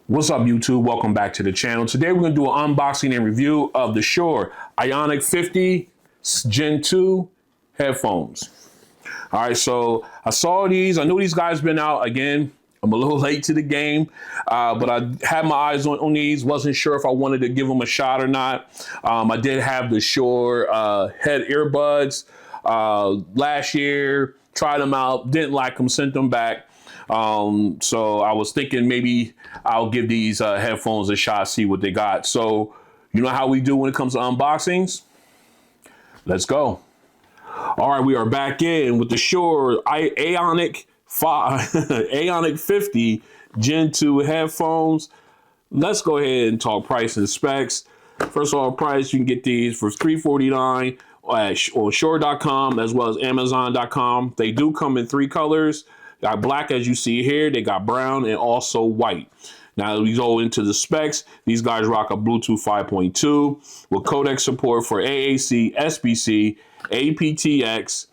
What's up, YouTube? Welcome back to the channel. Today we're going to do an unboxing and review of the Shure Aonic 50 Gen 2 headphones. All right, so I saw these. I knew these guys been out. Again, I'm a little late to the game, but I had my eyes on these. Wasn't sure if I wanted to give them a shot or not. I did have the Shure head earbuds last year. Tried them out. Didn't like them. Sent them back. So I was thinking maybe I'll give these headphones a shot, see what they got. So you know how we do when it comes to unboxings? Let's go. All right, we are back in with the Shure Aonic 50 Gen 2 headphones. Let's go ahead and talk price and specs. First of all, price, you can get these for $349 on Shure.com as well as Amazon.com. They do come in 3 colors. Got black, as you see here. They got brown and also white. Now we go into the specs. These guys rock a Bluetooth 5.2 with codec support for AAC, SBC, aptX,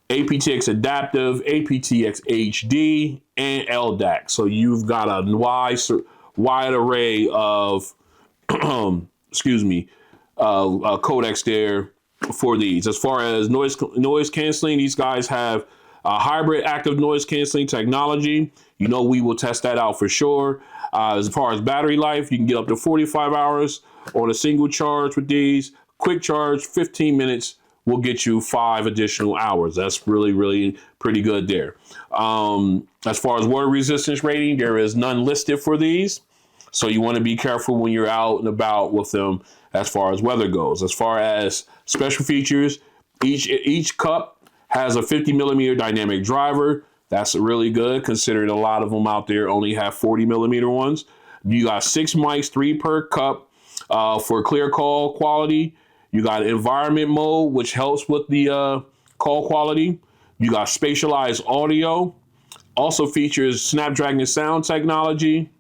aptX Adaptive, aptX HD, and LDAC. So you've got a wide array of codecs there for these. As far as noise canceling, these guys have hybrid active noise canceling technology. You know, we will test that out for sure. As far as battery life, you can get up to 45 hours on a single charge with these. Quick charge, 15 minutes will get you 5 additional hours. That's really pretty good there. As far as water resistance rating, there is none listed for these. So you want to be careful when you're out and about with them as far as weather goes. As far as special features, each cup has a 50mm dynamic driver. That's really good, considering a lot of them out there only have 40mm ones. You got 6 mics, 3 per cup for clear call quality. You got environment mode, which helps with the call quality. You got spatialized audio. Also features Snapdragon sound technology.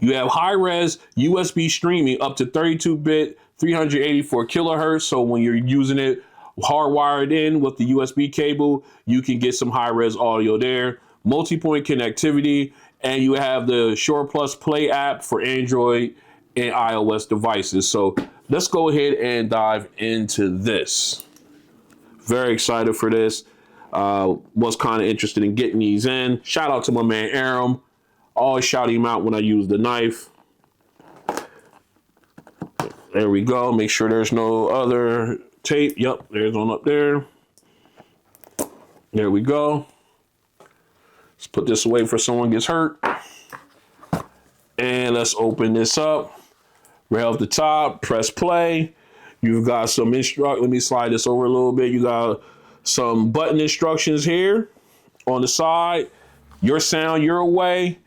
You have high-res USB streaming up to 32-bit, 384 kilohertz. So when you're using it hardwired in with the USB cable, you can get some high-res audio there. Multipoint connectivity, and you have the Shure Plus Play app for Android and iOS devices. So let's go ahead and dive into this. Very excited for this. Was kind of interested in getting these in. Shout out to my man Aram. Always shout him out when I use the knife. There we go. Make sure there's no other tape. Yep, there's one up there. There we go. Let's put this away before someone gets hurt. And let's open this up. Right off the top, press play. You've got some let me slide this over a little bit. You got some button instructions here on the side. Your sound, your way.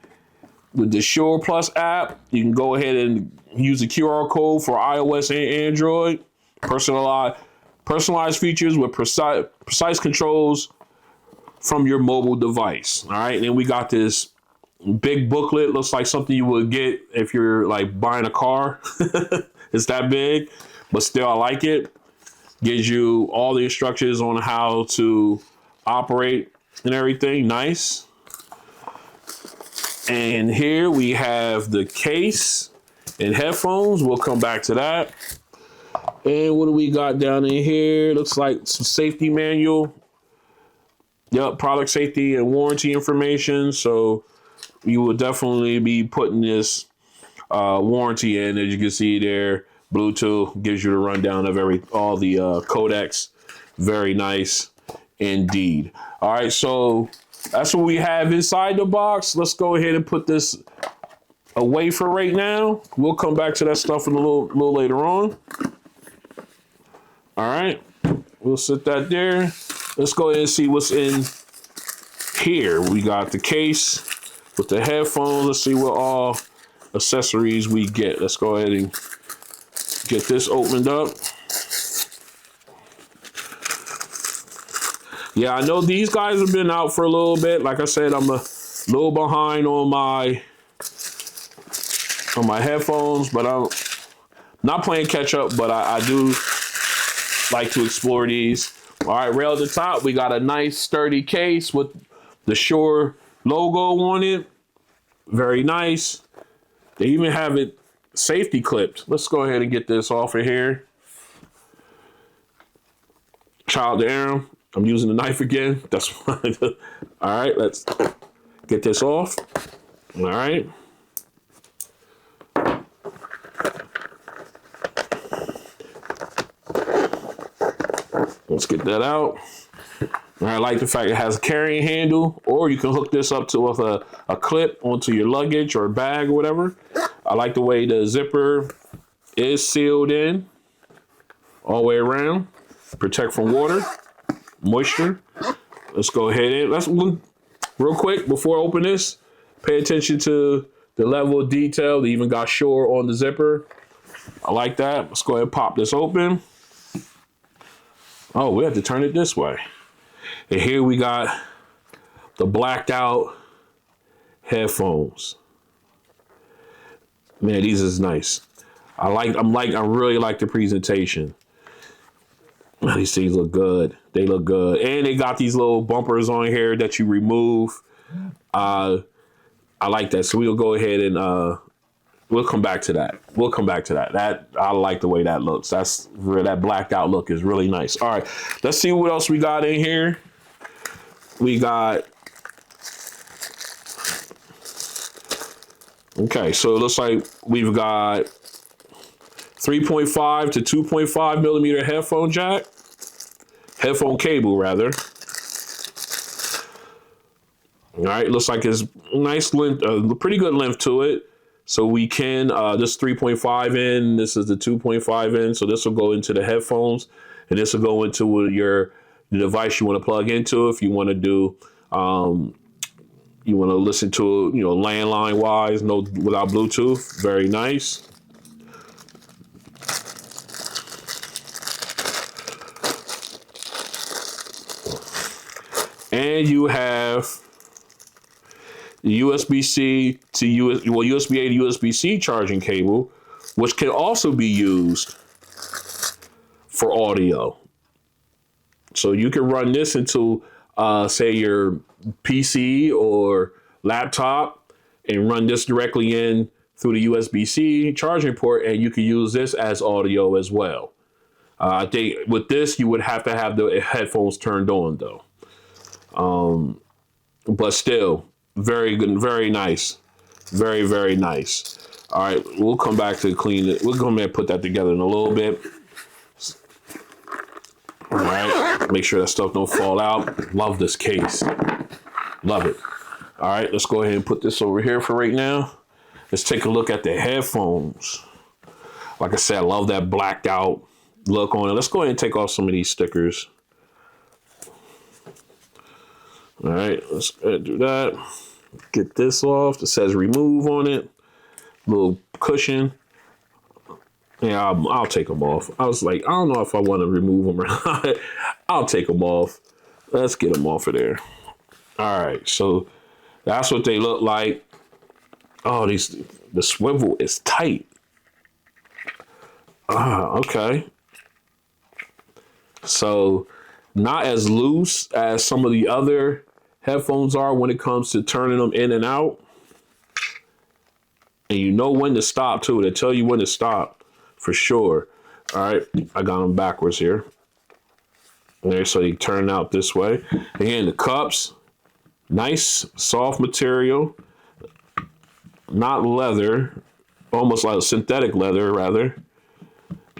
With the Shure Plus app, you can go ahead and use the QR code for iOS and Android. Personalized features with precise controls from your mobile device. All right, and then we got this big booklet. Looks like something you would get if you're like buying a car. It's that big, but still I like it. Gives you all the instructions on how to operate and everything. Nice. And here we have the case and headphones. We'll come back to that. And what do we got down in here? Looks like some safety manual. Yep, product safety and warranty information. So you will definitely be putting this warranty in. As you can see there, Bluetooth gives you the rundown of all the codecs. Very nice indeed. All right, so that's what we have inside the box. Let's go ahead and put this away for right now. We'll come back to that stuff a little later on. All right, we'll set that there. Let's go ahead and see what's in here. We got the case with the headphones. Let's see what all accessories we get. Let's go ahead and get this opened up. Yeah, I know these guys have been out for a little bit. Like I said, I'm a little behind on my headphones, but I'm not playing catch up, but I do like to explore these. All right, right at the top, we got a nice sturdy case with the Shure logo on it. Very nice. They even have it safety clipped. Let's go ahead and get this off of here. Child arm. I'm using the knife again. That's fine. All right, let's get this off. All right. Let's get that out. I like the fact it has a carrying handle, or you can hook this up to a clip onto your luggage or bag or whatever. I like the way the zipper is sealed in all the way around. Protect from water, moisture. Let's go ahead and let's real quick before I open this. Pay attention to the level of detail. They even got Shure on the zipper. I like that. Let's go ahead and pop this open. Oh, we have to turn it this way. And here we got the blacked out headphones. Man, these is nice. I really like the presentation. These things look good. They look good. And they got these little bumpers on here that you remove. I like that. So we'll go ahead and we'll come back to that. We'll come back to that. I like the way that looks. That blacked out look is really nice. All right, let's see what else we got in here. We got, okay, so it looks like we've got 3.5 to 2.5 millimeter headphone jack, headphone cable rather. All right, looks like it's nice length, pretty good length to it. So we can, this 3.5 in, this is the 2.5 in. So this will go into the headphones, and this will go into the device you want to plug into if you want to do, you want to listen to, landline wise, without Bluetooth. Very nice. And you have the USB-C to USB-A to USB-C charging cable, which can also be used for audio. So you can run this into, say, your PC or laptop and run this directly in through the USB-C charging port, and you can use this as audio as well. I think with this, you would have to have the headphones turned on, though. But still, very good, very nice. Very, very nice. All right, we'll come back to clean it. We'll go ahead and put that together in a little bit. All right, make sure that stuff don't fall out. Love this case. Love it. All right, let's go ahead and put this over here for right now. Let's take a look at the headphones. Like I said, I love that blacked out look on it. Let's go ahead and take off some of these stickers. All right, let's go ahead and do that. Get this off. It says remove on it. Little cushion. Yeah, I'll take them off. I was like, I don't know if I want to remove them or not. I'll take them off. Let's get them off of there. All right, so that's what they look like. Oh, the swivel is tight. Okay. So not as loose as some of the other headphones are when it comes to turning them in and out. And you know when to stop too. They tell you when to stop for sure. All right, I got them backwards here. There, so they turn out this way. Again, the cups, nice soft material, not leather, almost like synthetic leather rather.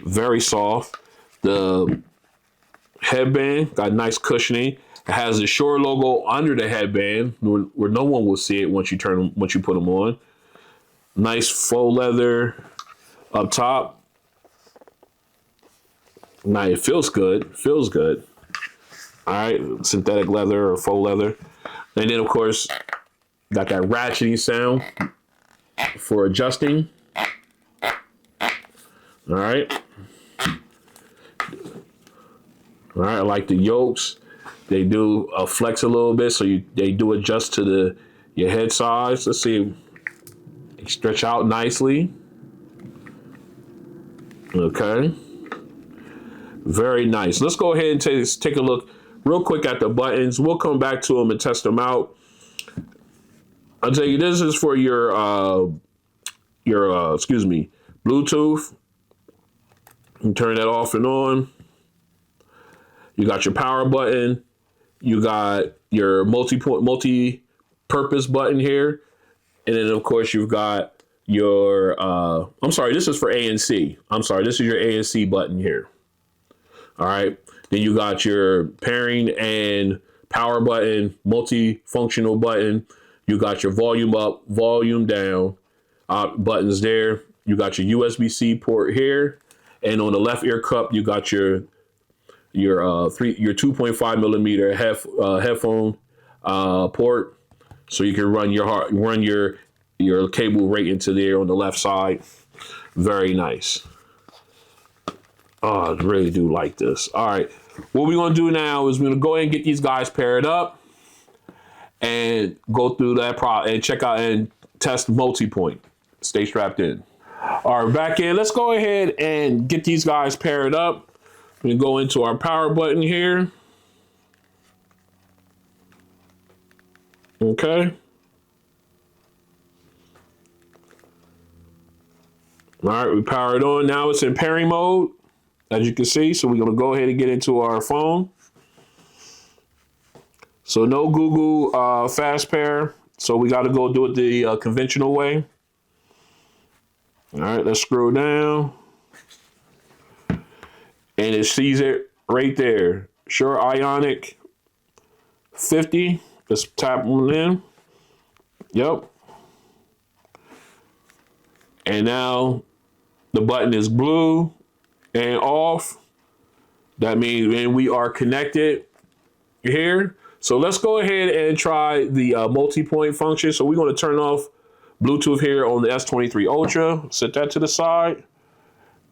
Very soft. The headband got nice cushioning. It has the Shure logo under the headband where no one will see it once you put them on. Nice faux leather up top. Now it feels good. Feels good. All right, synthetic leather or faux leather. And then of course, got that ratcheting sound for adjusting. All right. All right, I like the yokes. They do flex a little bit, so they do adjust to your head size. Let's see, they stretch out nicely. Okay, very nice. Let's go ahead and take a look real quick at the buttons. We'll come back to them and test them out. I'll tell you, this is for your your Bluetooth. You turn that off and on. You got your power button. You got your multi-purpose button here. And then, of course, you've got your, I'm sorry, this is for ANC. I'm sorry, this is your ANC button here. All right. Then you got your pairing and power button, multifunctional button. You got your volume up, volume down buttons there. You got your USB-C port here. And on the left ear cup, you got your 2.5 millimeter headphone port, so you can run your cable right into there on the left side. Very nice. Oh, I really do like this. All right, what we're gonna do now is we're gonna go ahead and get these guys paired up and go through that and check out and test Multipoint. Stay strapped in. All right, back in. Let's go ahead and get these guys paired up. We go into our power button here. Okay. All right, we power it on. Now it's in pairing mode, as you can see. So we're going to go ahead and get into our phone. So no Google Fast Pair. So we got to go do it the conventional way. All right, let's scroll down. And it sees it right there. Shure Aonic 50. Let's tap one in. Yep. And now the button is blue and off. That means when we are connected here. So let's go ahead and try the multi-point function. So we're going to turn off Bluetooth here on the S23 Ultra. Set that to the side.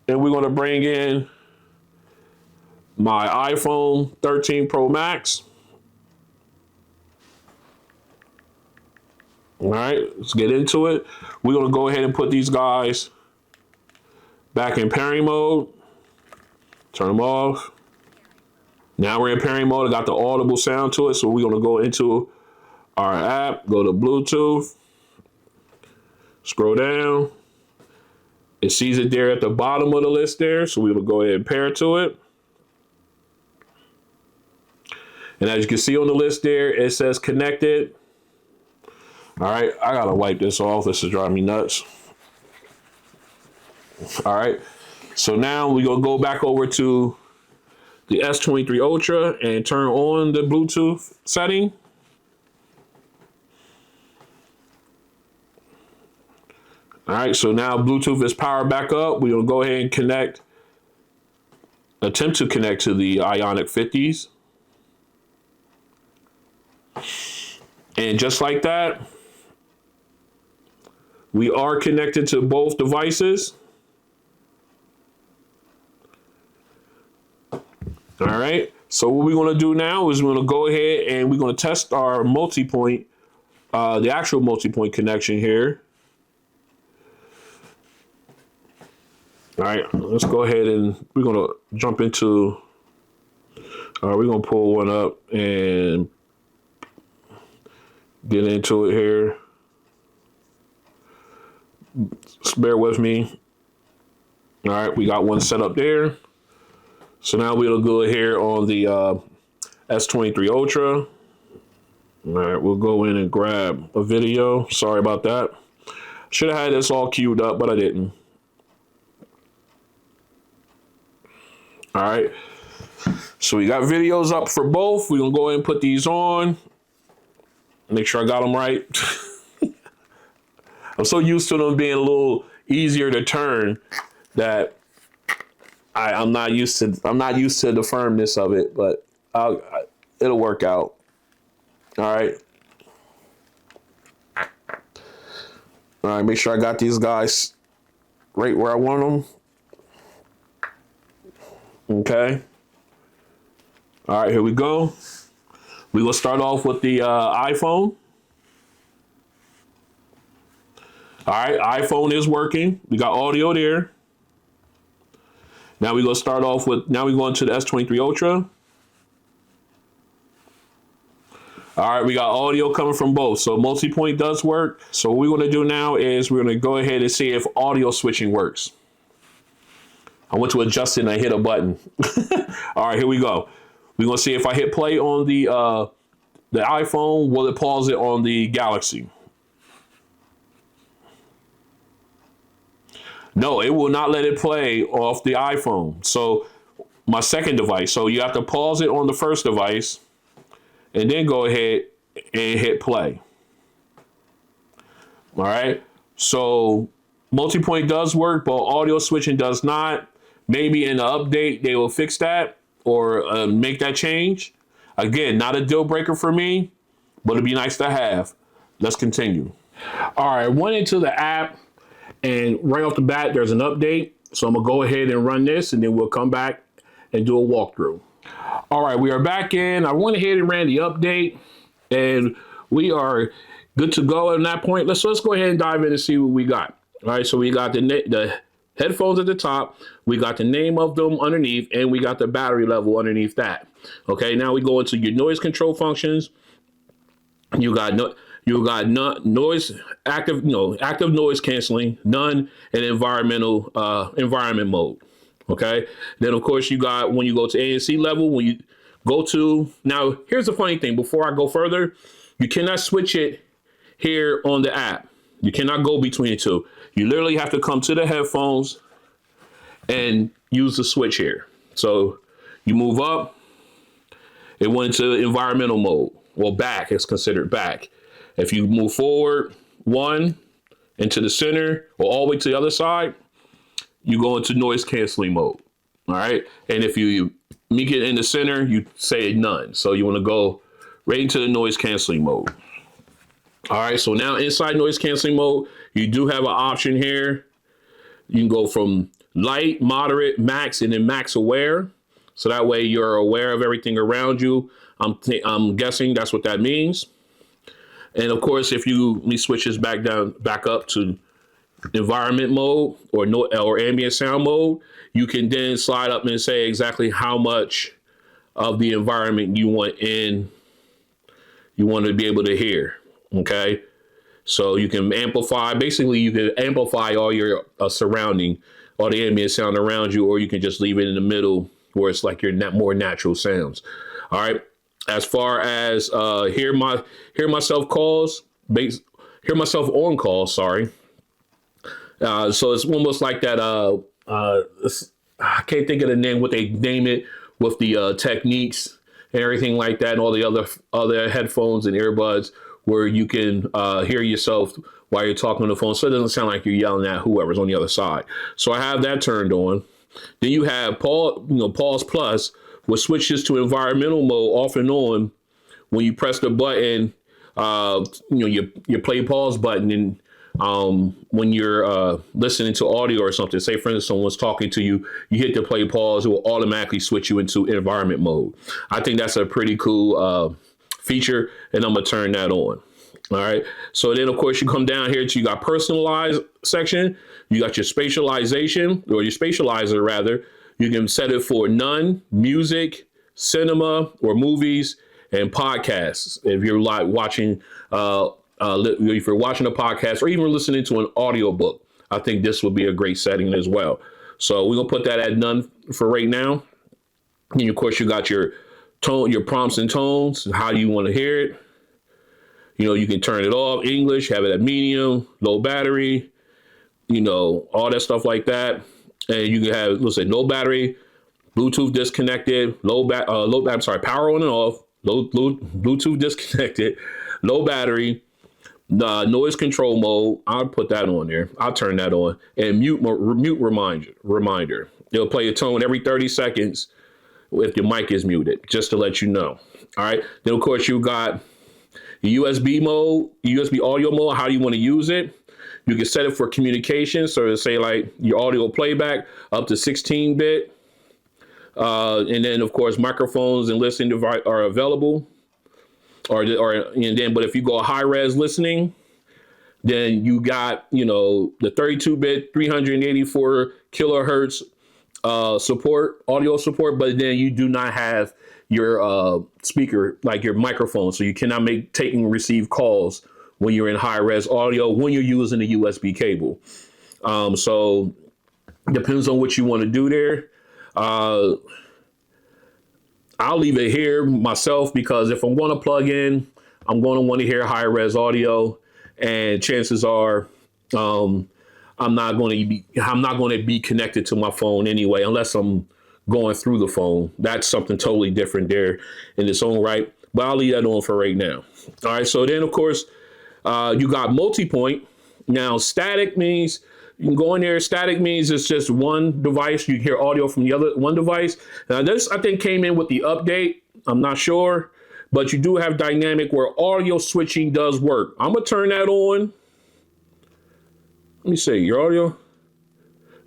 And we're going to bring in my iPhone 13 Pro Max. All right, let's get into it. We're going to go ahead and put these guys back in pairing mode. Turn them off. Now we're in pairing mode. I got the audible sound to it, so we're going to go into our app, go to Bluetooth, scroll down. It sees it there at the bottom of the list there, so we will go ahead and pair to it. And as you can see on the list there, it says connected. All right, I gotta wipe this off. This is driving me nuts. All right, so now we're gonna go back over to the S23 Ultra and turn on the Bluetooth setting. All right, so now Bluetooth is powered back up. We're gonna go ahead and attempt to connect to the Aonic 50s. And just like that, we are connected to both devices. All right, so what we're gonna do now is we're gonna go ahead and we're gonna test our multi-point, the actual multi-point connection here. All right, let's go ahead and we're gonna jump into, we're gonna pull one up and get into it here. Just bear with me. All right, we got one set up there. So now we'll go here on the S23 Ultra. All right, we'll go in and grab a video. Sorry about that. Should have had this all queued up, but I didn't. All right, so we got videos up for both. We're gonna go ahead and put these on. Make sure I got them right. I'm so used to them being a little easier to turn that I'm not used to the firmness of it, but it'll work out. All right. All right, make sure I got these guys right where I want them. Okay. All right, here we go. We're going to start off with the iPhone. All right, iPhone is working. We got audio there. Now we're going to start off with, now we're going to the S23 Ultra. All All right, we got audio coming from both. So multi-point does work. So what we're going to do now is we're going to go ahead and see if audio switching works. I went to adjust it and I hit a button. All right, here we go. We're going to see if I hit play on the iPhone, will it pause it on the Galaxy? No, it will not let it play off the iPhone. So my second device. So you have to pause it on the first device and then go ahead and hit play. All right. So multi-point does work, but audio switching does not. Maybe in the update, they will fix that or make that change. Again, not a deal breaker for me, but it'd be nice to have. Let's continue. All right, I went into the app and right off the bat, there's an update. So I'm gonna go ahead and run this and then we'll come back and do a walkthrough. All right, we are back in. I went ahead and ran the update and we are good to go at that point. Let's go ahead and dive in and see what we got. All right, so we got the headphones at the top, we got the name of them underneath, and we got the battery level underneath that. Okay, now we go into your noise control functions. You got noise, active noise canceling, none, and environment mode. Okay, then of course you got when you go to ANC level, when you go to, now here's the funny thing, before I go further, you cannot switch it here on the app. You cannot go between the two. You literally have to come to the headphones and use the switch here. So you move up, it went into environmental mode. Well, back, it's considered back. If you move forward one into the center or all the way to the other side, you go into noise canceling mode. All right. And if you make it in the center, you say none. So you want to go right into the noise canceling mode. All right. So now inside noise canceling mode, you do have an option here. You can go from light, moderate, max, and then max aware. So that way you're aware of everything around you. I'm guessing that's what that means. And of course, if let me switch this back up to environment mode or ambient sound mode, you can then slide up and say exactly how much of the environment you want to be able to hear. Okay. So you can amplify, basically you can amplify all your surrounding, all the ambient sound around you, or you can just leave it in the middle where it's like your more natural sounds. All right. As far as hear myself on calls, sorry. So it's almost like that. I can't think of the name, what they name it with the techniques and everything like that, and all the other headphones and earbuds where you can hear yourself while you're talking on the phone, so it doesn't sound like you're yelling at whoever's on the other side. So I have that turned on. Then you have pause plus, which switches to environmental mode off and on when you press the button. Your play pause button, and when you're listening to audio or something, say for instance someone's talking to you, you hit the play pause, it will automatically switch you into environment mode. I think that's a pretty cool feature, and I'm gonna turn that on. All right. So then of course you come down here to, you got personalized section, you got your spatialization, or your spatializer rather. You can set it for none, music, cinema, or movies, and podcasts. If you're like watching, if you're watching a podcast or even listening to an audio book, I think this would be a great setting as well. So we're gonna put that at none for right now. And of course you got your tone, your prompts and tones, how you want to hear it. You can turn it off, English, have it at medium, low battery, all that stuff like that. And you can have, let's say, no battery, Bluetooth disconnected, power on and off, Bluetooth disconnected, low battery, noise control mode. I'll put that on there. I'll turn that on, and mute reminder. It'll play a tone every 30 seconds if your mic is muted, just to let you know. All right. Then of course you got USB mode, USB audio mode. How do you want to use it? You can set it for communication. So to say like your audio playback up to 16-bit. And then of course microphones and listening device are available. But if you go high res listening, then you got, the 32-bit, 384 kilohertz audio support, but then you do not have your speaker, like your microphone. So you cannot take and receive calls when you're in high res audio when you're using a USB cable. So depends on what you want to do there. I'll leave it here myself because if I'm going to plug in, I'm going to want to hear high res audio, and chances are I'm not going to be connected to my phone anyway, unless I'm going through the phone. That's something totally different there in its own right. But I'll leave that on for right now. All right. So then, of course, you got multipoint. Now, static means you can go in there. Static means it's just one device. You hear audio from the other one device. Now, this, I think, came in with the update. I'm not sure. But you do have dynamic where audio switching does work. I'm going to turn that on. Let me see. Your audio.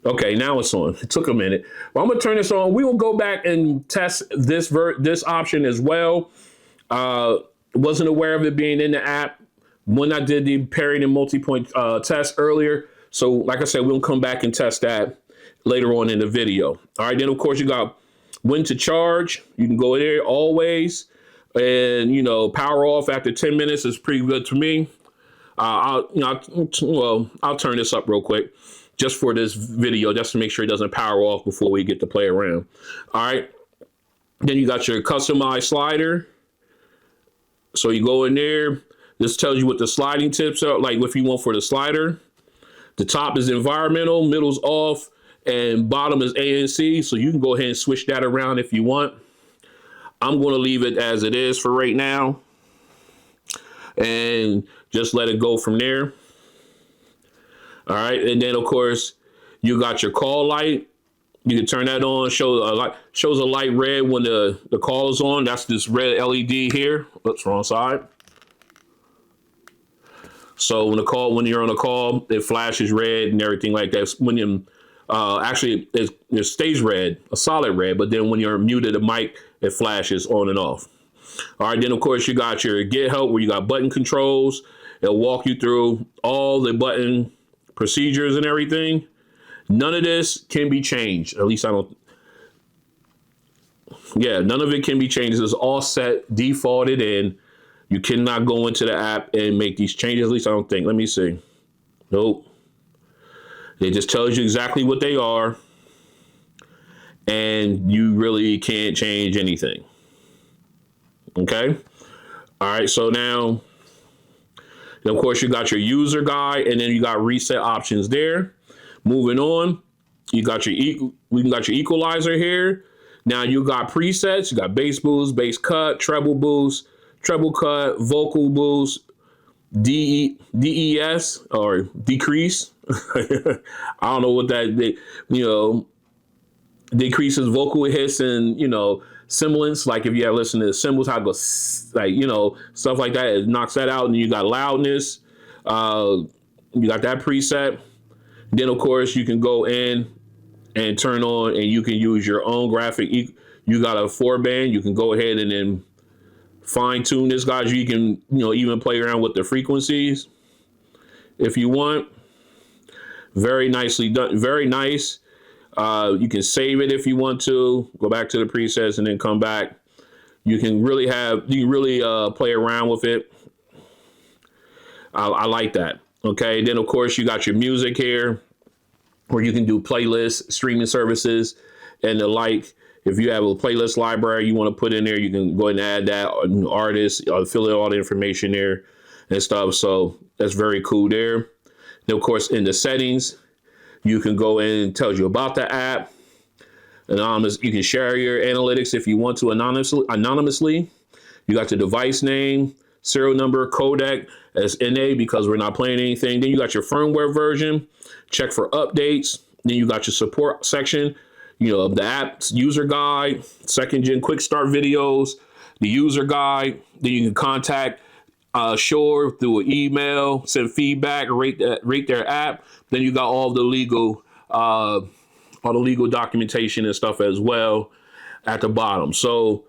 Okay, now it's on. It took a minute. Well, I'm going to turn this on. We will go back and test this option as well. Wasn't aware of it being in the app when I did the pairing and multipoint test earlier. So like I said, we'll come back and test that later on in the video. All right, then of course you got when to charge. You can go there always, and power off after 10 minutes is pretty good to me. I'll turn this up real quick just for this video, just to make sure it doesn't power off before we get to play around. All right, then you got your customized slider. So you go in there. This tells you what the sliding tips are, like if you want for the slider. The top is environmental, middle's off, and bottom is ANC. So you can go ahead and switch that around if you want. I'm going to leave it as it is for right now and just let it go from there. All right. And then, of course, you got your call light. You can turn that on. Shows a light red when the call is on. That's this red LED here. Oops, wrong side. So when you're on a call, it flashes red and everything like that. When you actually it stays red, a solid red, but then when you're muted the mic, it flashes on and off. All right, then of course you got your get help where you got button controls. It'll walk you through all the button procedures and everything. None of this can be changed. At least I don't. Yeah, none of it can be changed. It's all set, defaulted in. You cannot go into the app and make these changes. At least I don't think. Let me see. Nope. It just tells you exactly what they are. And you really can't change anything. Okay. All right. So now, of course, you got your user guide, and then you got reset options there. Moving on, you got your equalizer here. Now you got presets. You got bass boost, bass cut, treble boost, treble cut, vocal boost, DES or decrease. I don't know what that, decreases vocal hits and, semblance. Like if you have listened to the cymbals, how it goes, stuff like that. It knocks that out. And you got loudness. You got that preset. Then, of course, you can go in and turn on and you can use your own graphic. You got a 4-band. You can go ahead and then fine tune this, guys. You can, even play around with the frequencies if you want. Very nicely done. Very nice. You can save it if you want to. Go back to the presets and then come back. You can really play around with it. I like that. Okay. Then of course you got your music here where you can do playlists, streaming services, and the like. If you have a playlist library you want to put in there, you can go ahead and add that, artists, fill in all the information there and stuff. So that's very cool there. Then of course in the settings, you can go in and tell you about the app. Anonymous, you can share your analytics if you want to anonymously. You got the device name, serial number, codec as NA because we're not playing anything. Then you got your firmware version, check for updates. Then you got your support section, the app's user guide, second gen quick start videos, the user guide. Then you can contact Shure through an email, send feedback, rate their app. Then you got all the legal documentation and stuff as well at the bottom. So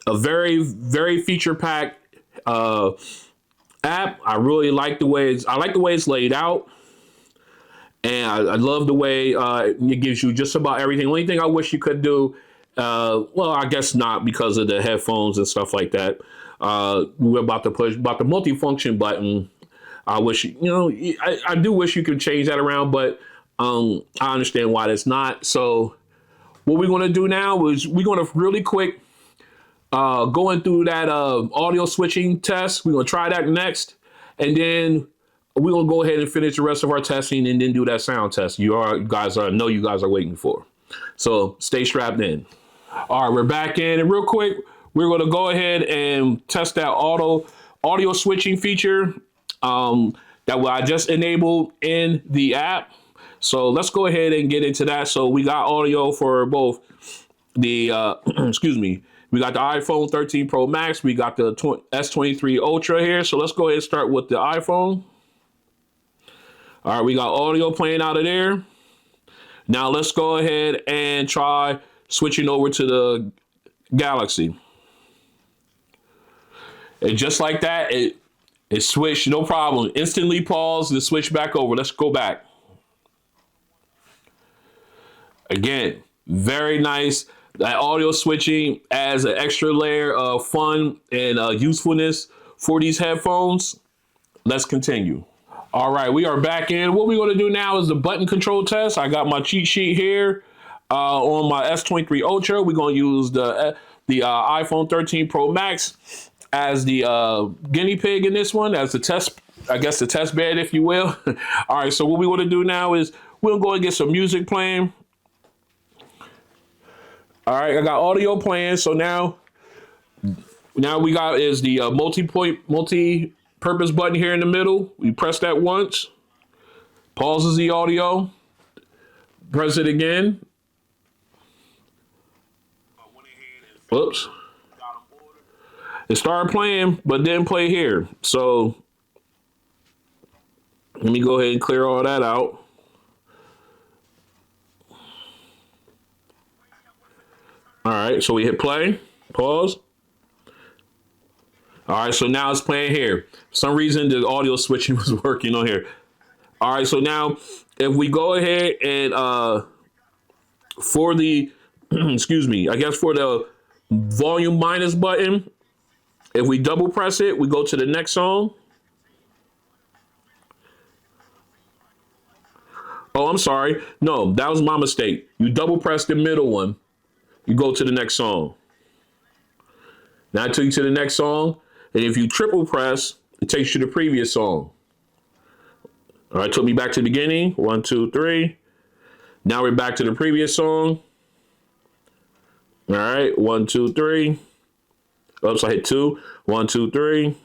a very, very feature packed app. I really like the way it's laid out, and I love the way it gives you just about everything. Only thing I wish you could do Well, I guess not because of the headphones and stuff like that. We were about to push about the multifunction button. I wish, I do wish you could change that around, but I understand why that's not. So what we're going to do now is we're going to really quick going through that audio switching test. We're going to try that next. And then we're going to go ahead and finish the rest of our testing and then do that sound test you guys are waiting for. So stay strapped in. All right, we're back in. And real quick, we're going to go ahead and test that audio switching feature that I just enabled in the app. So let's go ahead and get into that. So we got audio for both the, excuse me, we got the iPhone 13 Pro Max. We got the S23 Ultra here. So let's go ahead and start with the iPhone. All right, we got audio playing out of there. Now let's go ahead and try switching over to the Galaxy. And just like that, it switched, no problem. Instantly pause and switch back over. Let's go back. Again, very nice. That audio switching adds an extra layer of fun and usefulness for these headphones. Let's continue. All right, we are back in. What we're going to do now is the button control test. I got my cheat sheet here on my S23 Ultra. We're going to use the iPhone 13 Pro Max as the guinea pig in this one, as the test, I guess the test bed, if you will. All right, so what we want to do now is we'll go and get some music playing. All right, I got audio playing. So now we got is the multi-purpose button here in the middle. We press that once, pauses the audio, press it again. Whoops. It started playing, but didn't play here. So let me go ahead and clear all that out. All right, so we hit play, pause. All right, so now it's playing here. For some reason, the audio switching was working on here. All right, so now if we go ahead and for the, excuse me, I guess for the volume minus button, if we double press it, we go to the next song. Oh, I'm sorry. No, that was my mistake. You double press the middle one. You go to the next song. Now I took you to the next song. And if you triple press, it takes you to the previous song. All right, took me back to the beginning. 1, 2, 3. Now we're back to the previous song. All right, 1, 2, 3. Oops, I hit 2. 1, 2, 3.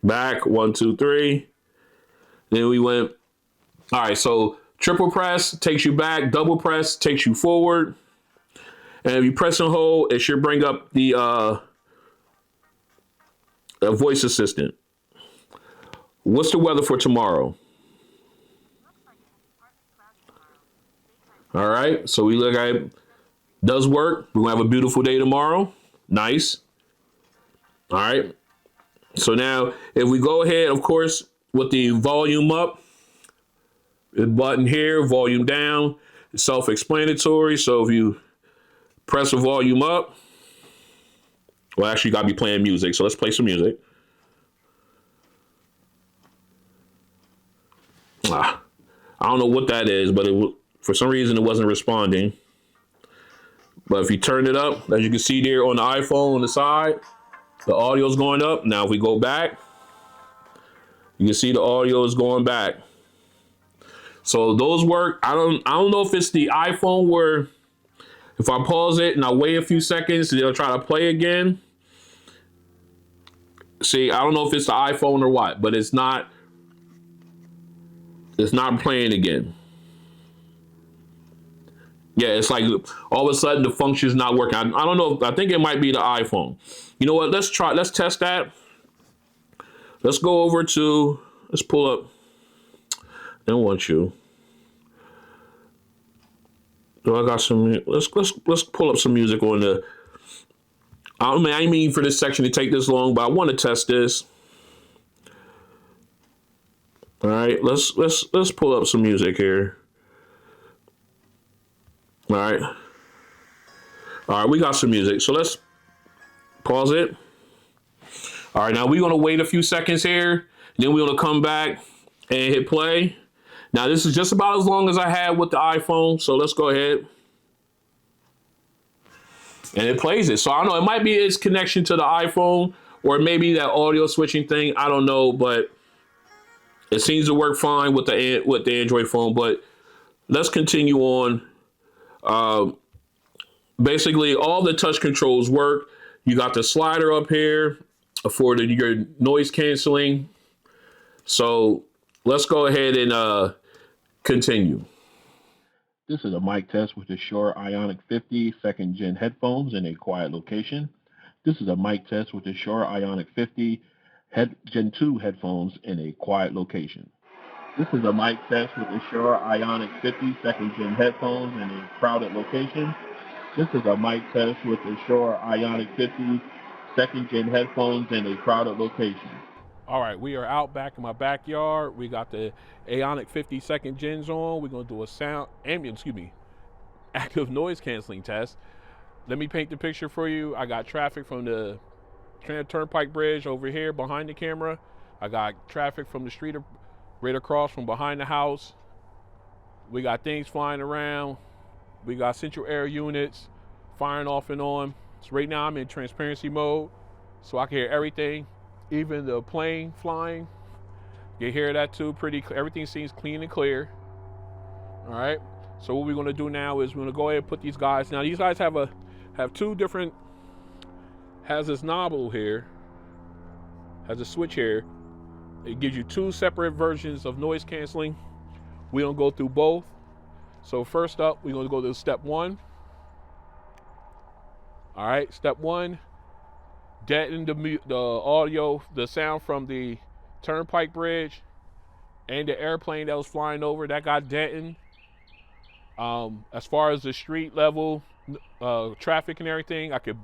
Back, 1, 2, 3. Then we went. All right, so triple press takes you back. Double press takes you forward. And if you press and hold, it should bring up the voice assistant. What's the weather for tomorrow? All right, so we look at it. Does work. We're going to have a beautiful day tomorrow. Nice. All right. So now if we go ahead, of course, with the volume up, the button here, volume down, it's self-explanatory. So if you press the volume up. Well, actually, you got to be playing music. So let's play some music. I don't know what that is, but for some reason, it wasn't responding. But if you turn it up, as you can see there on the iPhone on the side, the audio is going up. Now, if we go back, you can see the audio is going back. So those work. I don't know if it's the iPhone where if I pause it and I wait a few seconds, they'll try to play again. See, I don't know if it's the iPhone or what, but it's not playing again. Yeah, it's like all of a sudden the function's not working. I don't know. I think it might be the iPhone. You know what? Let's test that. Let's go over to, let's pull up. I don't want you. So I got some, let's pull up some music on the, I mean for this section to take this long, but I want to test this. All right, let's pull up some music here. All right. All right, we got some music. So let's pause it. All right, now we're gonna wait a few seconds here. Then we're gonna come back and hit play. Now this is just about as long as I had with the iPhone. So let's go ahead. And it plays it. So I don't know, it might be its connection to the iPhone or maybe that audio switching thing. I don't know, but it seems to work fine with the Android phone. But let's continue on. Basically, all the touch controls work. You got the slider up here for your noise canceling. So let's go ahead and continue. This is a mic test with the Shure Aonic 50 2nd Gen headphones in a quiet location. This is a mic test with the Shure Aonic 50 Gen 2 headphones in a quiet location. This is a mic test with the Shure Aonic 50 2nd Gen headphones in a crowded location. This is a mic test with the Shure Aonic 50 2nd Gen headphones in a crowded location. All right, we are out back in my backyard. We got the Aonic 50 2nd Gens on. We're gonna do a active noise canceling test. Let me paint the picture for you. I got traffic from the Turnpike Bridge over here behind the camera. I got traffic from the street right across from behind the house. We got things flying around. We got central air units firing off and on. So right now I'm in transparency mode, so I can hear everything. Even the plane flying, you hear that too. Everything seems clean and clear. All right. So what we're gonna do now is we're gonna go ahead and put these guys. Now these guys have two different. Has this knob here. Has a switch here. It gives you two separate versions of noise canceling. We're gonna go through both. So first up, we're gonna go to step one. All right. Step one. Deaden the audio, the sound from the Turnpike Bridge and the airplane that was flying over, that got deadened. As far as the street level traffic and everything, I could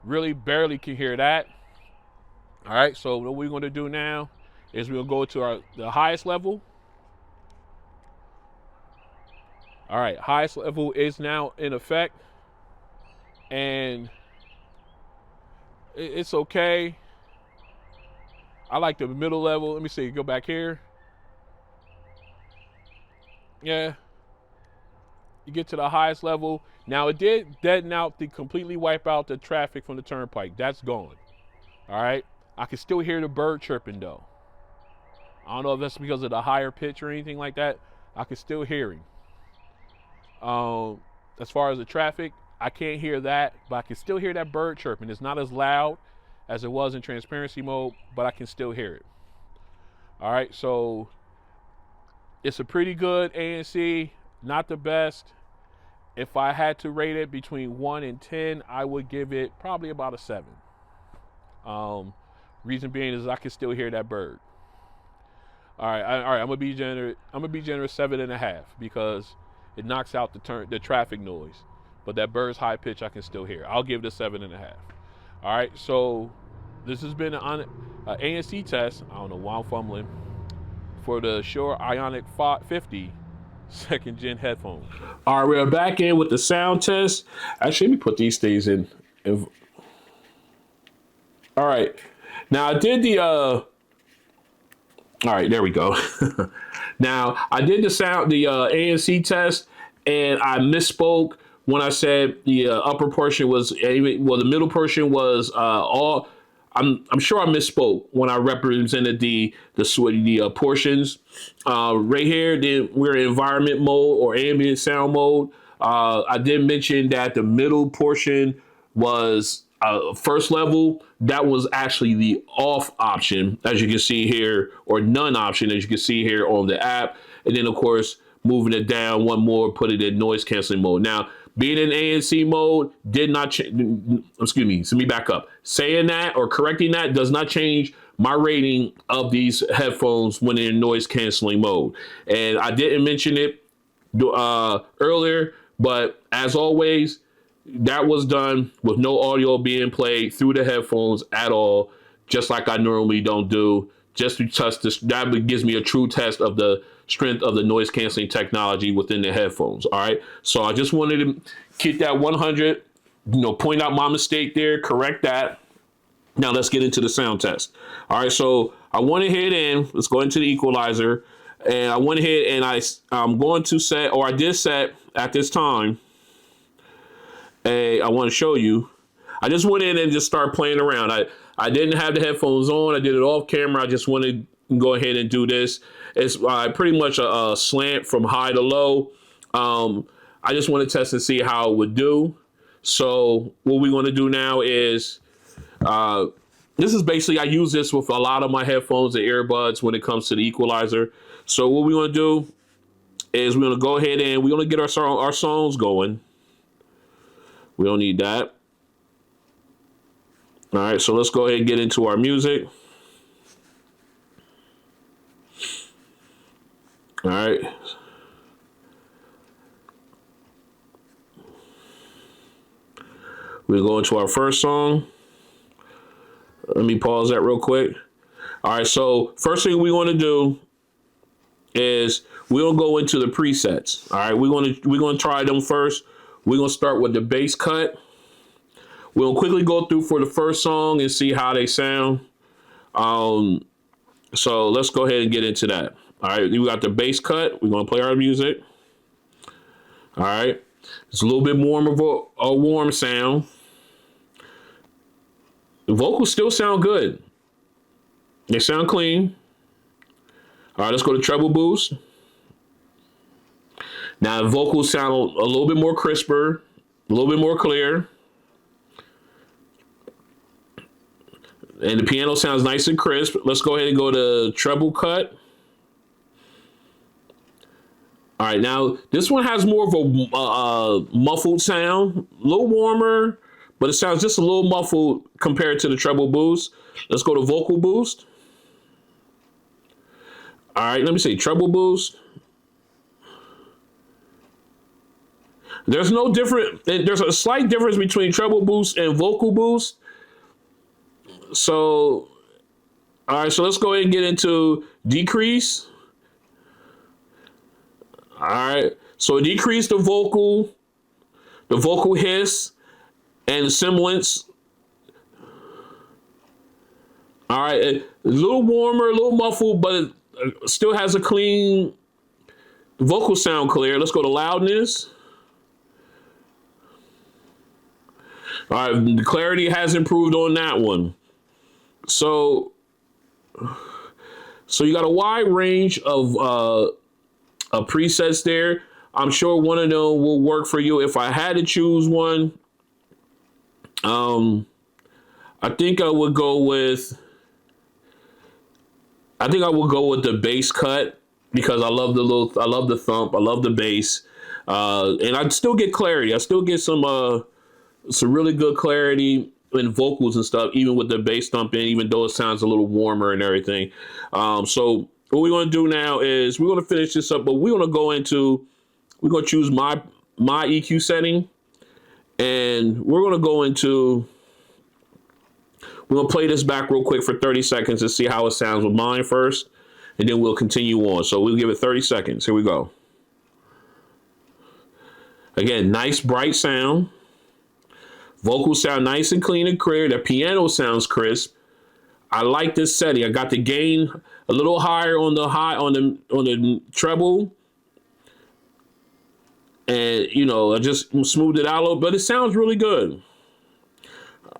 really barely can hear that. All right, so what we're going to do now is we'll go to the highest level. All right, highest level is now in effect, and it's okay. I like the middle level. Let me see, go back here. Yeah. You get to the highest level. Now it did deaden out, completely wipe out the traffic from the turnpike. That's gone. All right. I can still hear the bird chirping though. I don't know if that's because of the higher pitch or anything like that. I can still hear him. As far as the traffic, I can't hear that, but I can still hear that bird chirping. It's not as loud as it was in transparency mode, but I can still hear it. All right, so it's a pretty good ANC, not the best. If I had to rate it between 1 and 10, I would give it probably about a 7. Reason being is I can still hear that bird. All right, I'm gonna be generous. 7.5 because it knocks out the traffic noise. But that bird's high pitch I can still hear. I'll give it a 7.5. All right, so this has been an ANC test. I don't know why I'm fumbling. For the Shure Aonic 50 2nd Gen headphones. All right, we're back in with the sound test. Actually, let me put these things in. All right, now I did the. All right, there we go. Now I did the ANC test, and I misspoke when I said the upper portion was the middle portion was all. I'm sure I misspoke when I represented the portions. Right here, then we're in environment mode or ambient sound mode. I did mention that the middle portion was first level. That was actually the off option, as you can see here, or none option, as you can see here on the app. And then, of course, moving it down one more, put it in noise canceling mode. Now, being in ANC mode did not change. Excuse me, let me back up. Saying that or correcting that does not change my rating of these headphones when in noise canceling mode. And I didn't mention it earlier, but as always, that was done with no audio being played through the headphones at all, just like I normally don't do, just to test this. That gives me a true test of the strength of the noise canceling technology within the headphones. All right. So I just wanted to keep that 100 point out my mistake there, correct that. Now let's get into the sound test. All right, so I went ahead and let's go into the equalizer, and I went ahead and I'm going to set, or I did set at this time. I want to show you. I just went in and just started playing around. I didn't have the headphones on. I did it off camera. I just wanted to go ahead and do this. It's pretty much a slant from high to low. I just want to test and see how it would do. So what we want to do now is, this is basically, I use this with a lot of my headphones and earbuds when it comes to the equalizer. So what we want to do is we're going to go ahead and we're going to get our songs going. We don't need that. All right, so let's go ahead and get into our music. All right. We'll go into our first song. Let me pause that real quick. All right, so first thing we want to do is we'll go into the presets. All right, we're going to try them first. We're going to start with the bass cut. We'll quickly go through for the first song and see how they sound. So let's go ahead and get into that. All right, we got the bass cut. We're going to play our music. All right, it's a little bit more of a warm sound. The vocals still sound good. They sound clean. All right, let's go to treble boost. Now the vocals sound a little bit more crisper, a little bit more clear. And the piano sounds nice and crisp. Let's go ahead and go to treble cut. All right, now this one has more of a muffled sound, a little warmer, but it sounds just a little muffled compared to the treble boost. Let's go to vocal boost. All right, let me see, treble boost. There's a slight difference between treble boost and vocal boost. So, all right, so let's go ahead and get into decrease. All right, so decrease the vocal hiss and semblance. All right, a little warmer, a little muffled, but it still has a clean vocal sound clear. Let's go to loudness. All right, the clarity has improved on that one. So you got a wide range of presets there. I'm sure one of them will work for you. If I had to choose one, I think I would go with the bass cut, because I love the thump, I love the bass, and I still get clarity. I still get some really good clarity in vocals and stuff, even with the bass thumping, even though it sounds a little warmer and everything. So what we're going to do now is we're going to finish this up, but we're going to choose my EQ setting, and we're going to play this back real quick for 30 seconds to see how it sounds with mine first, and then we'll continue on. So we'll give it 30 seconds. Here we go. Again, nice bright sound. Vocals sound nice and clean and clear. The piano sounds crisp. I like this setting. I got the gain a little higher on the treble, and I just smoothed it out a little, but it sounds really good.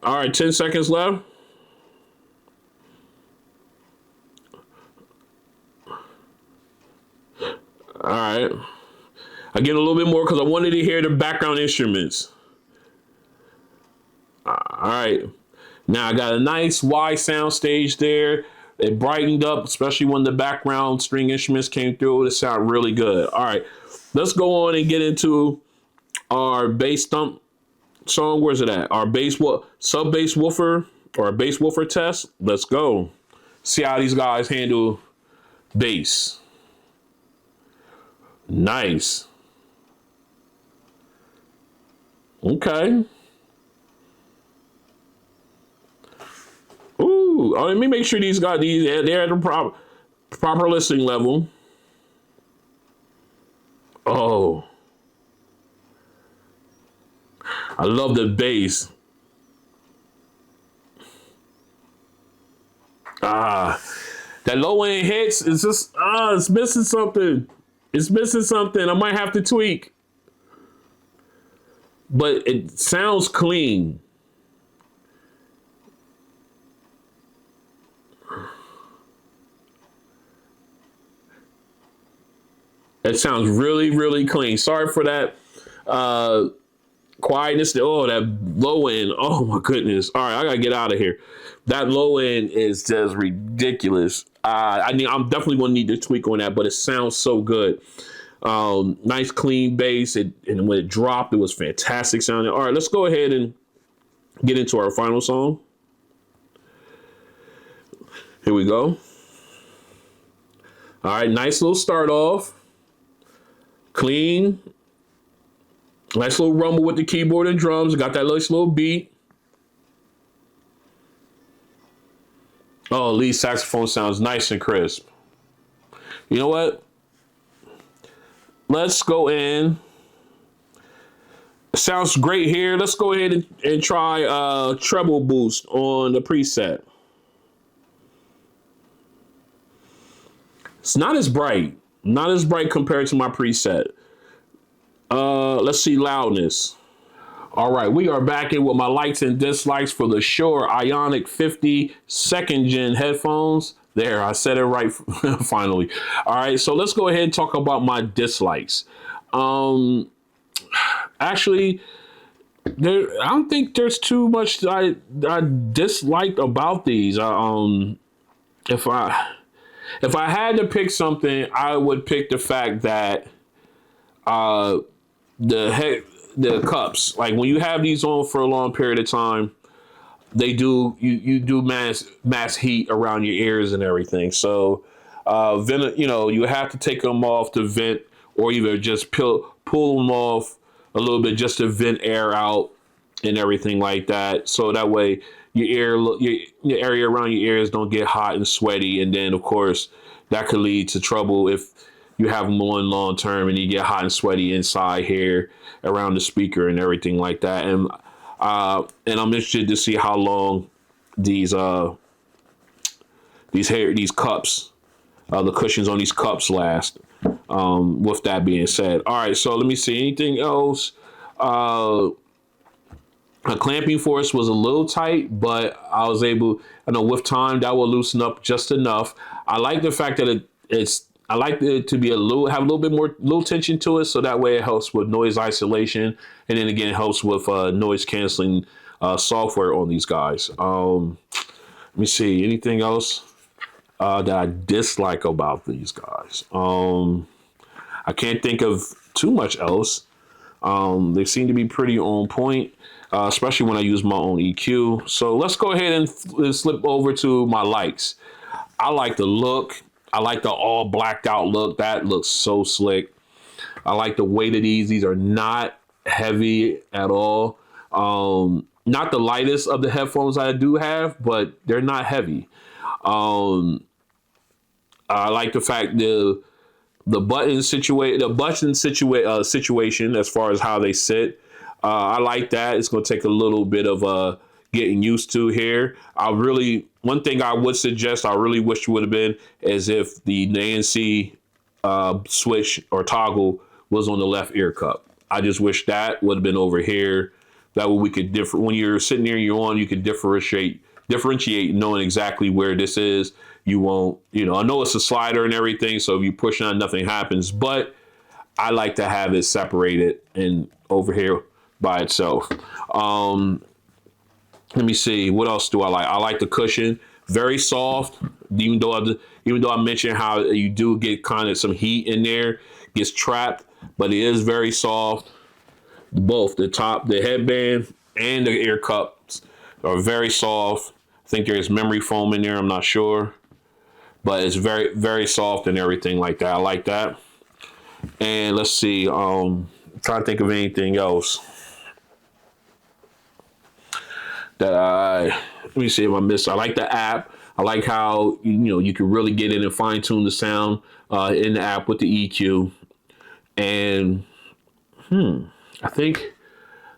All right, 10 seconds left. All right, I get a little bit more because I wanted to hear the background instruments. All right, now I got a nice wide sound stage there. It brightened up, especially when the background string instruments came through. It sounded really good. All right, let's go on and get into our bass thump song. Where's it at? Our sub bass woofer, or bass woofer test. Let's go. See how these guys handle bass. Nice. Okay. Ooh, let me make sure they're at the proper listening level. Oh. I love the bass. That low end hits, it's just, it's missing something. It's missing something. I might have to tweak. But it sounds clean. It sounds really, really clean. Sorry for that quietness. Oh, that low end. Oh my goodness. All right, I gotta get out of here. That low end is just ridiculous. I'm definitely gonna need to tweak on that, but it sounds so good. Nice clean bass. And when it dropped, it was fantastic sounding. All right, let's go ahead and get into our final song. Here we go. All right, nice little start off. Clean. Nice little rumble with the keyboard and drums. Got that nice little beat. Oh, lead saxophone sounds nice and crisp. You know what? Let's go in. It sounds great here. Let's go ahead and try treble boost on the preset. It's not as bright. Not as bright compared to my preset. Let's see loudness. All right, we are back in with my likes and dislikes for the Shure Aonic 50 second gen headphones. There, I said it right finally. All right, so let's go ahead and talk about my dislikes. Actually, I don't think there's too much that I disliked about these. If I had to pick something, I would pick the fact that the cups, like when you have these on for a long period of time, they do you do mass heat around your ears and everything. So you have to take them off to vent, or either just pull them off a little bit just to vent air out and everything like that. So that way your area around your ears don't get hot and sweaty, and then of course that could lead to trouble if you have them on long term and you get hot and sweaty inside here around the speaker and everything like that. And I'm interested to see how long these cups, the cushions on these cups last. With that being said, all right. So let me see anything else. The clamping force was a little tight, but I was able. I know with time that will loosen up just enough. I like the fact that I like it to be have a little bit more tension to it, so that way it helps with noise isolation, and then again it helps with noise canceling software on these guys. Let me see anything else that I dislike about these guys. I can't think of too much else. They seem to be pretty on point, especially when I use my own EQ. So let's go ahead and slip over to my likes. I like the look. I like the all blacked out look. That looks so slick. I like the weight of these. These are not heavy at all. Not the lightest of the headphones I do have, but they're not heavy. I like the fact the button situation as far as how they sit. I like that. It's going to take a little bit of getting used to here. One thing I would suggest, I really wish would have been, is if the ANC switch or toggle was on the left ear cup. I just wish that would have been over here. That way we could when you're sitting there, you could differentiate knowing exactly where this is. You won't, I know it's a slider and everything, so if you push on, nothing happens, but I like to have it separated and over here by itself. Let me see. What else do I like? I like the cushion. Very soft. Even though I mentioned how you do get kind of some heat in there, gets trapped, but it is very soft. Both the headband and the ear cups are very soft. I think there's memory foam in there. I'm not sure, but it's very, very soft and everything like that. I like that. And let's see. I'm trying to think of anything else. Let me see if I missed. I like the app. I like how you can really get in and fine tune the sound in the app with the EQ. And I think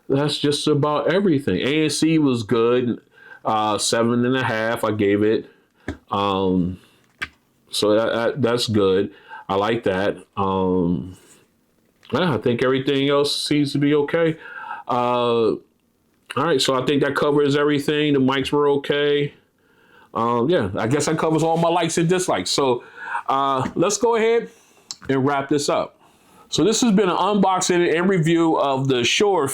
that's just about everything. ANC was good. 7.5, I gave it. Um, so that's good. I like that. Yeah, I think everything else seems to be okay. All right, so I think that covers everything. The mics were okay. Yeah, I guess that covers all my likes and dislikes. So let's go ahead and wrap this up. So this has been an unboxing and review of the Shure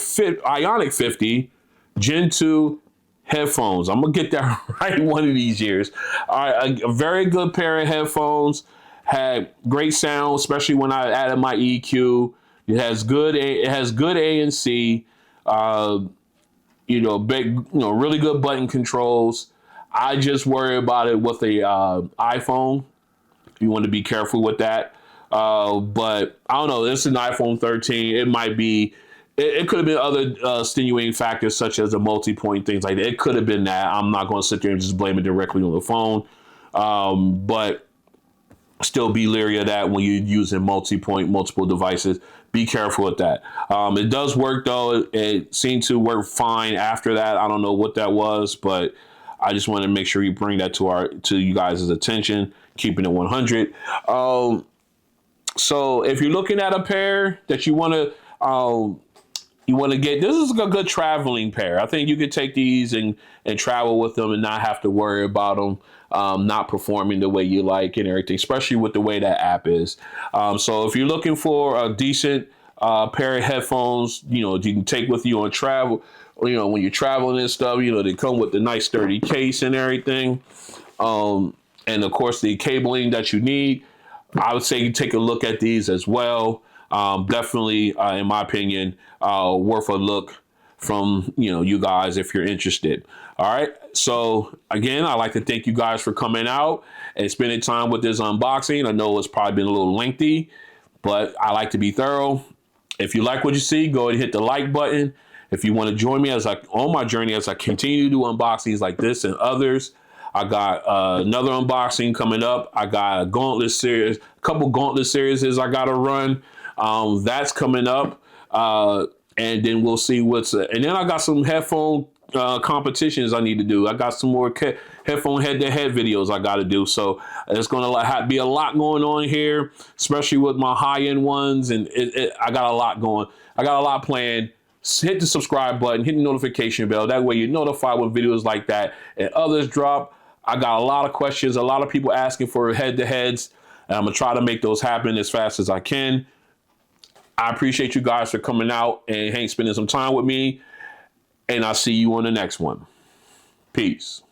Ionic 50 Gen 2 headphones. I'm gonna get that right one of these years. All right, a very good pair of headphones. Had great sound, especially when I added my EQ. It has good ANC. Really good button controls. I just worry about it with the iPhone. You want to be careful with that. But I don't know. This is an iPhone 13. It might be. It could have been other extenuating factors such as the multi-point things like that. It could have been that. I'm not going to sit there and just blame it directly on the phone. But still be leery of that when you're using multi-point, multiple devices. Be careful with that. It does work though. It seemed to work fine after that. I don't know what that was, but I just want to make sure you bring that to you guys' attention, keeping it 100. So if you're looking at a pair that you want to get, this is a good traveling pair. I think you could take these and travel with them and not have to worry about them not performing the way you like and everything, especially with the way that app is. So if you're looking for a decent pair of headphones, you can take with you on travel, when you're traveling and stuff, they come with the nice sturdy case and everything. And of course the cabling that you need. I would say you take a look at these as well. Definitely, in my opinion, worth a look from you guys if you're interested. All right. So again, I'd like to thank you guys for coming out and spending time with this unboxing. I know it's probably been a little lengthy, but I like to be thorough. If you like what you see, go ahead and hit the like button. If you want to join me on my journey as I continue to do unboxings like this and others, I got another unboxing coming up. I got a gauntlet series, a couple gauntlet series I got to run. That's coming up. And then we'll see and then I got some headphone competitions I need to do. I got some more headphone head-to-head videos I got to do. So there's going to be a lot going on here, especially with my high-end ones. And I got a lot going. I got a lot planned. Hit the subscribe button, hit the notification bell. That way you're notified when videos like that and others drop. I got a lot of questions, a lot of people asking for head-to-heads, and I'm going to try to make those happen as fast as I can. I appreciate you guys for coming out and spending some time with me, and I'll see you on the next one. Peace.